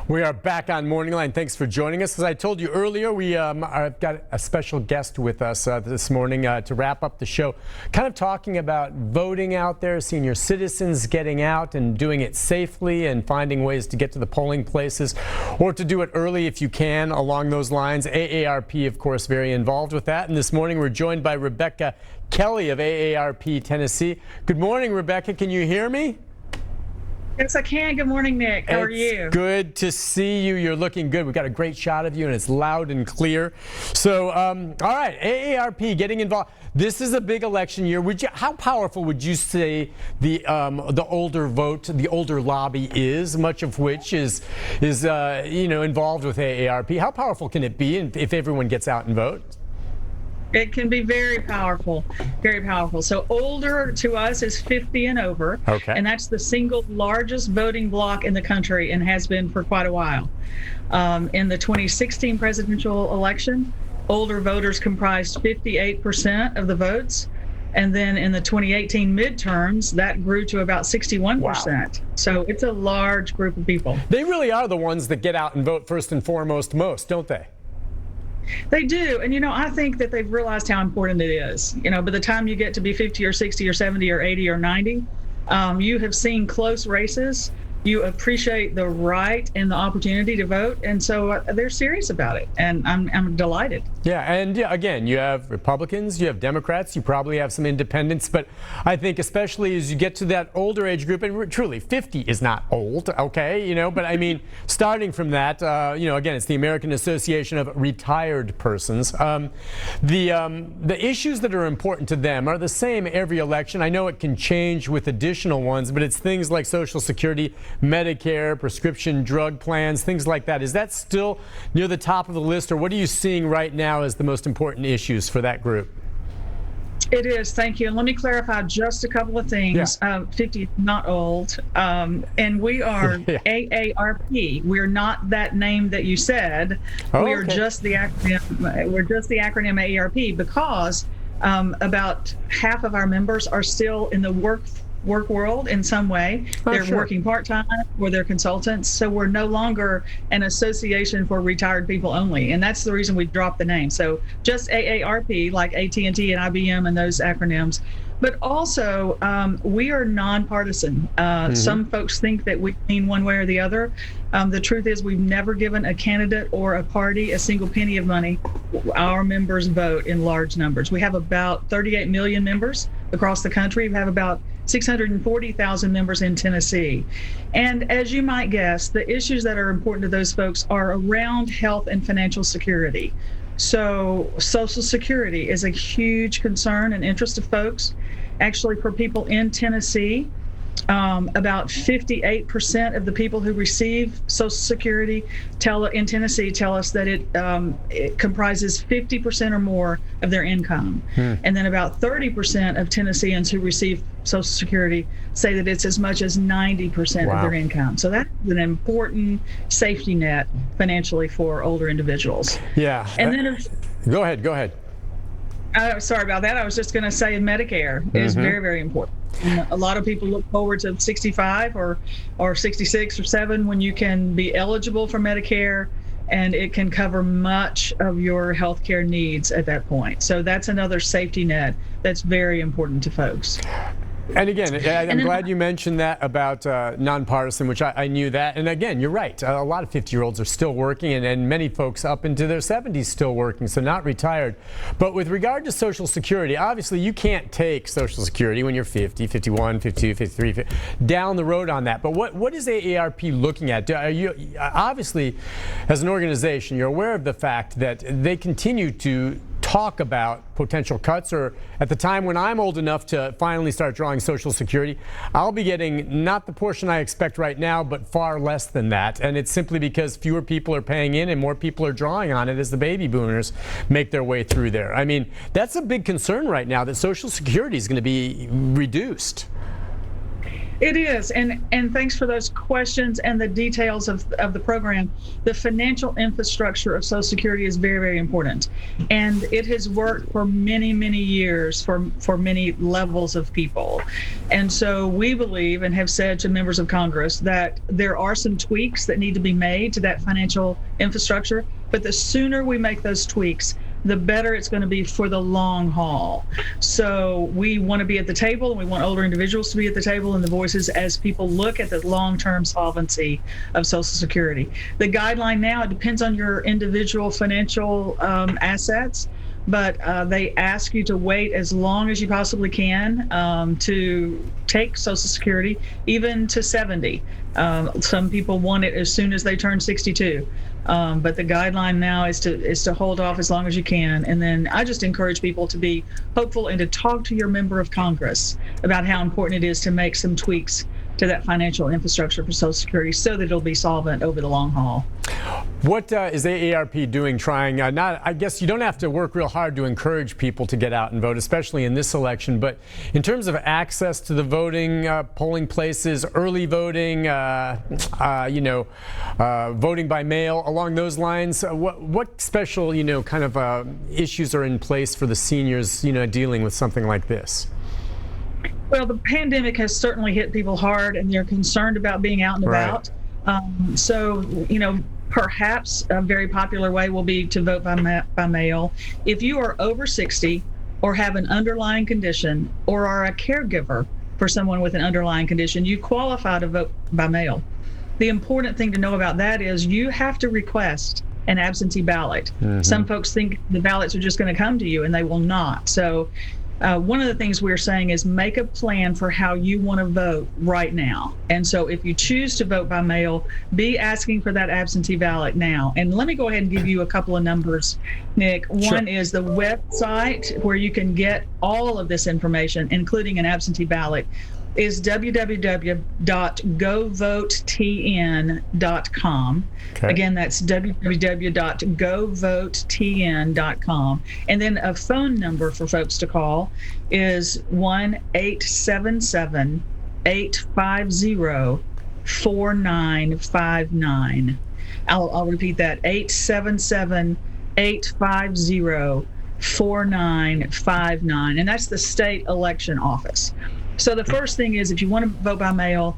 We are back on MorningLine. Thanks for joining us. As I told you earlier, I've got a special guest with us this morning to wrap up the show, kind of talking about voting out there, senior citizens getting out and doing it safely and finding ways to get to the polling places or to do it early if you can along those lines. AARP, of course, very involved with that. And this morning we're joined by Rebecca Kelly of AARP Tennessee. Good morning, Rebecca. Can you hear me? Yes, I can. Good morning, Nick. How are you? Good to see you. You're looking good. We've got a great shot of you, and it's loud and clear. So, all right, AARP getting involved. This is a big election year. How powerful would you say the older vote, the older lobby is, much of which is involved with AARP? How powerful can it be if everyone gets out and votes? It can be very powerful, very powerful. So older to us is 50 and over, okay. And that's the single largest voting bloc in the country and has been for quite a while. In the 2016 presidential election, older voters comprised 58% of the votes. And then in the 2018 midterms, that grew to about 61%. Wow. So it's a large group of people. They really are the ones that get out and vote first and foremost most, don't they? They do. And, I think that they've realized how important it is. By the time you get to be 50 or 60 or 70 or 80 or 90, you have seen close races. You appreciate the right and the opportunity to vote. And so they're serious about it. And I'm delighted. Yeah. And again, you have Republicans, you have Democrats, you probably have some independents. But I think especially as you get to that older age group, and truly 50 is not old, okay, but I mean, starting from that, again, it's the American Association of Retired Persons. The issues that are important to them are the same every election. I know it can change with additional ones, but it's things like Social Security, Medicare, prescription drug plans, things like that. Is that still near the top of the list, or what are you seeing right now as the most important issues for that group? It is. Thank you. And let me clarify just a couple of things. Yeah. 50 is not old. And we are Yeah. AARP. We're not that name that you said. Oh, we are okay. just the acronym. We're just the acronym AARP because about half of our members are still in the work world in some way. They're Sure. working part-time or they're consultants. So we're no longer an association for retired people only. And that's the reason we dropped the name. So just AARP, like AT&T and IBM and those acronyms. But also, we are nonpartisan. Some folks think that we lean one way or the other. The truth is we've never given a candidate or a party a single penny of money. Our members vote in large numbers. We have about 38 million members across the country. We have about 640,000 members in Tennessee. And as you might guess, the issues that are important to those folks are around health and financial security. So Social Security is a huge concern and interest of folks. Actually, for people in Tennessee, about 58% of the people who receive Social Security in Tennessee tell us that it comprises 50% or more of their income. And then about 30% of Tennesseans who receive Social Security say that it's as much as 90% Wow. of their income. So that's an important safety net financially for older individuals. Yeah. And then Go ahead. sorry about that. I was just going to say Medicare is very, very important. A lot of people look forward to 65 or 66 or 7 when you can be eligible for Medicare, and it can cover much of your health care needs at that point. So that's another safety net that's very important to folks. And again, I'm glad you mentioned that about nonpartisan, which I knew that. And again, you're right. A lot of 50-year-olds are still working, and many folks up into their 70s still working, so not retired. But with regard to Social Security, obviously you can't take Social Security when you're 50, 51, 52, 53, down the road on that. But what is AARP looking at? Are you, obviously, as an organization, you're aware of the fact that they continue to talk about potential cuts, or at the time when I'm old enough to finally start drawing Social Security, I'll be getting not the portion I expect right now, but far less than that. And it's simply because fewer people are paying in and more people are drawing on it as the baby boomers make their way through there. I mean, that's a big concern right now, that Social Security is going to be reduced. It is, and thanks for those questions and the details of the program. The financial infrastructure of Social Security is very, very important, and it has worked for many, many years for many levels of people. And so we believe and have said to members of Congress that there are some tweaks that need to be made to that financial infrastructure, but the sooner we make those tweaks, the better it's going to be for the long haul. So we want to be at the table, and we want older individuals to be at the table and the voices as people look at the long-term solvency of Social Security. The guideline now, it depends on your individual financial assets, but they ask you to wait as long as you possibly can to take Social Security, even to 70. Some people want it as soon as they turn 62. But the guideline now is to hold off as long as you can. And then I just encourage people to be hopeful and to talk to your member of Congress about how important it is to make some tweaks to that financial infrastructure for Social Security so that it'll be solvent over the long haul. What is AARP doing trying, I guess you don't have to work real hard to encourage people to get out and vote, especially in this election, but in terms of access to the voting, polling places, early voting, voting by mail, along those lines, what special, kind of issues are in place for the seniors, dealing with something like this? Well, the pandemic has certainly hit people hard, and they're concerned about being out and about. Perhaps a very popular way will be to vote by mail. If you are over 60 or have an underlying condition or are a caregiver for someone with an underlying condition, you qualify to vote by mail. The important thing to know about that is you have to request an absentee ballot. Mm-hmm. Some folks think the ballots are just going to come to you, and they will not. So one of the things we're saying is make a plan for how you want to vote right now. And so if you choose to vote by mail, be asking for that absentee ballot now. And let me go ahead and give you a couple of numbers, Nick. One is the website where you can get all of this information, including an absentee ballot, is www.govotetn.com. Okay. Again, that's www.govotetn.com. And then a phone number for folks to call is 1-877-850-4959. I'll repeat that, 877-850-4959. And that's the state election office. So the first thing is, if you want to vote by mail,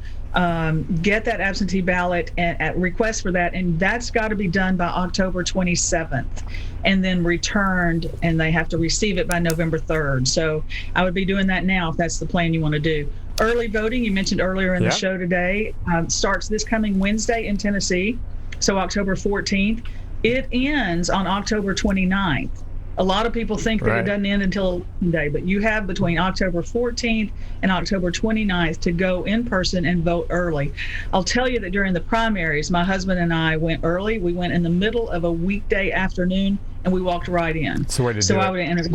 get that absentee ballot and request for that, and that's got to be done by October 27th, and then returned, and they have to receive it by November 3rd. So I would be doing that now if that's the plan you want to do. Early voting, you mentioned earlier in the show today, starts this coming Wednesday in Tennessee, so October 14th. It ends on October 29th. A lot of people think that it doesn't end until election day, but you have between October 14th and October 29th to go in person and vote early. I'll tell you that during the primaries, my husband and I went early. We went in the middle of a weekday afternoon, and we walked right in. That's the way to do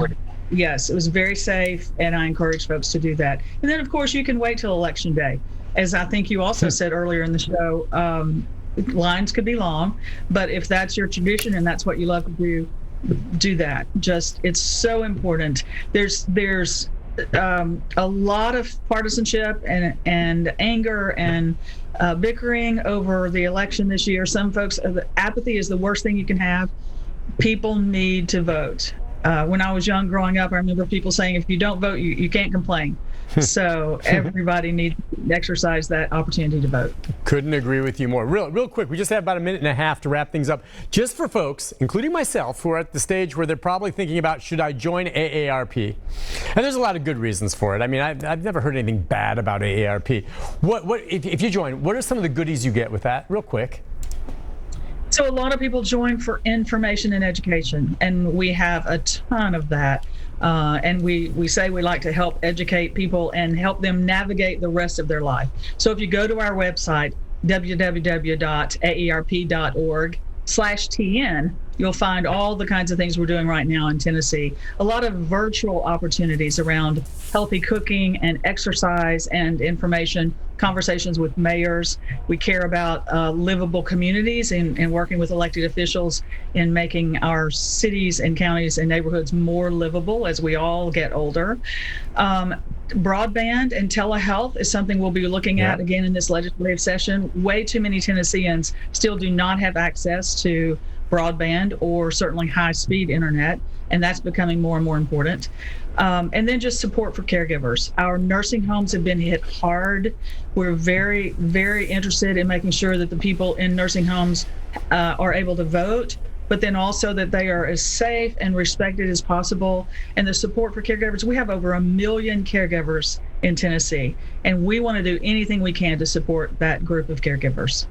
it. Yes, it was very safe, and I encourage folks to do that. And then, of course, you can wait till Election Day. As I think you also said earlier in the show, lines could be long, but if that's your tradition and that's what you love to do that. It's so important. There's a lot of partisanship and anger and bickering over the election this year. Some folks, apathy is the worst thing you can have. People need to vote. When I was young growing up, I remember people saying, if you don't vote, you can't complain. So everybody needs to exercise that opportunity to vote. Couldn't agree with you more. Real quick, we just have about a minute and a half to wrap things up. Just for folks, including myself, who are at the stage where they're probably thinking about, should I join AARP? And there's a lot of good reasons for it. I mean, I've never heard anything bad about AARP. If you join, what are some of the goodies you get with that? Real quick. So a lot of people join for information and education, and we have a ton of that. And we say we like to help educate people and help them navigate the rest of their life. So if you go to our website, www.aarp.org/TN, you'll find all the kinds of things we're doing right now in Tennessee. A lot of virtual opportunities around healthy cooking and exercise and information, conversations with mayors. We care about livable communities and working with elected officials in making our cities and counties and neighborhoods more livable as we all get older. Broadband and telehealth is something we'll be looking at again in this legislative session. Way too many Tennesseans still do not have access to broadband or certainly high-speed internet, and that's becoming more and more important. And then just support for caregivers. Our nursing homes have been hit hard. We're very, very interested in making sure that the people in nursing homes are able to vote, but then also that they are as safe and respected as possible. And the support for caregivers, we have over 1 million caregivers in Tennessee, and we want to do anything we can to support that group of caregivers.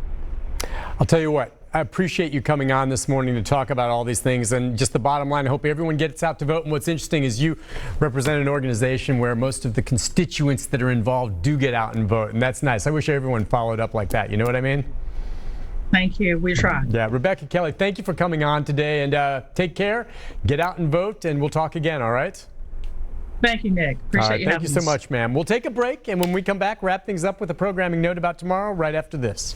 I'll tell you what, I appreciate you coming on this morning to talk about all these things. And just the bottom line, I hope everyone gets out to vote. And what's interesting is you represent an organization where most of the constituents that are involved do get out and vote. And that's nice. I wish everyone followed up like that. You know what I mean? Thank you. We try. Yeah. Rebecca Kelly, thank you for coming on today. And take care. Get out and vote. And we'll talk again. All right? Thank you, Nick. Appreciate you having us. Thank you so much, ma'am. We'll take a break. And when we come back, wrap things up with a programming note about tomorrow right after this.